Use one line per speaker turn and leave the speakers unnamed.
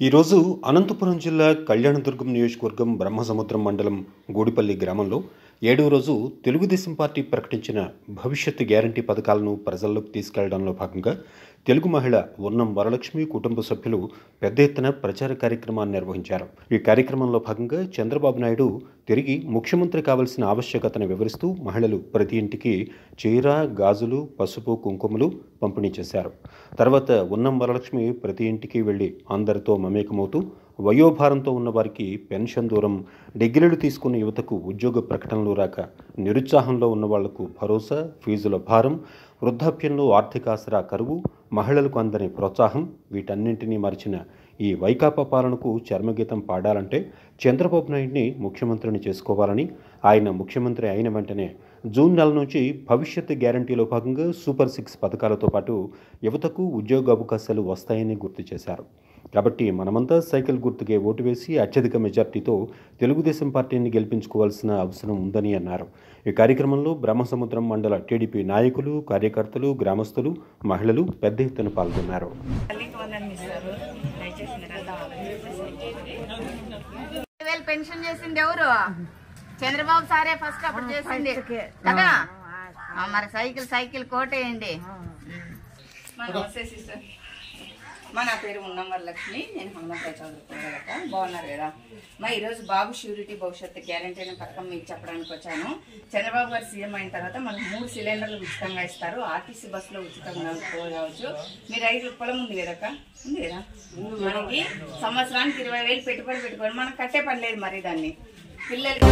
ఈరోజు అనంతపురం జిల్లా కళ్యాణదుర్గం నియోజకవర్గం బ్రహ్మసముద్రం మండలం గూడిపల్లి గ్రామంలో 7వ రోజు తెలుగుదేశం పార్టీ ప్రకటించిన భవిష్యత్తు గ్యారంటీ పథకాలను ప్రజల్లోకి తీసుకెళ్లడంలో భాగంగా తెలుగు మహిళ ఉన్నం వరలక్ష్మి కుటుంబ సభ్యులు పెద్ద ఎత్తున ప్రచార కార్యక్రమాన్ని నిర్వహించారు. ఈ కార్యక్రమంలో భాగంగా చంద్రబాబు నాయుడు తిరిగి ముఖ్యమంత్రి కావాల్సిన ఆవశ్యకతను వివరిస్తూ మహిళలు ప్రతి ఇంటికి చీర, గాజులు, పసుపు, కుంకుమలు పంపిణీ చేశారు. తర్వాత ఉన్నం వరలక్ష్మి ప్రతి ఇంటికి వెళ్లి అందరితో మమేకమవుతూ వయోభారంతో ఉన్న వారికి పెన్షన్ దూరం, డిగ్రీలు తీసుకున్న యువతకు ఉద్యోగ ప్రకటనలు రాక, నిరుత్సాహంలో ఉన్న వాళ్లకు భరోసా, ఫీజుల భారం, వృద్ధాప్యంలో ఆర్థిక ఆసరా కరువు, మహిళలకు అందని ప్రోత్సాహం వీటన్నింటినీ మరిచిన ఈ వైకాపా పాలనకు చర్మగీతం పాడాలంటే చంద్రబాబు నాయుడిని ముఖ్యమంత్రిని చేసుకోవాలని, ఆయన ముఖ్యమంత్రి అయిన వెంటనే జూన్ నెల నుంచి భవిష్యత్తు గ్యారంటీలో భాగంగా సూపర్ 6 పథకాలతో పాటు యువతకు ఉద్యోగ అవకాశాలు వస్తాయని గుర్తు చేశారు. కాబట్టి మనమంతా సైకిల్ గుర్తుకే ఓటు వేసి అత్యధిక మెజార్టీతో తెలుగుదేశం పార్టీని గెలిపించుకోవాల్సిన అవసరం ఉందని అన్నారు. ఈ కార్యక్రమంలో బ్రహ్మసముద్రం మండల టీడీపీ నాయకులు, కార్యకర్తలు, గ్రామస్తులు, మహిళలు పెద్ద ఎత్తున పాల్గొన్నారు.
పెన్షన్ చేసింది ఎవరు? చంద్రబాబు సారే ఫస్ట్ అప్పుడు చేసింది కదా. మరి సైకిల్ కోటేయండి.
నా పేరు ఉన్నం వరలక్ష్మి. నేను హనుమంతరావు చదువుకోగలక. బాగున్నారు కదా. మా ఈరోజు బాబు ష్యూరిటీ భవిష్యత్తు గ్యారంటీ అనే పథకం మీకు చెప్పడానికి వచ్చాను. చంద్రబాబు గారు సీఎం అయిన తర్వాత మనకు 3 సిలిండర్లు ఉచితంగా ఇస్తారు. ఆర్టీసీ బస్సులో ఉచితంగా పోవచ్చు. మీ రైతు పొలం ఉంది కదక్క, ఉంది కదా. మనకి సంవత్సరానికి 20,000 పెట్టుబడి మనకు కట్టే పని లేదు. మరి దాన్ని పిల్లలకి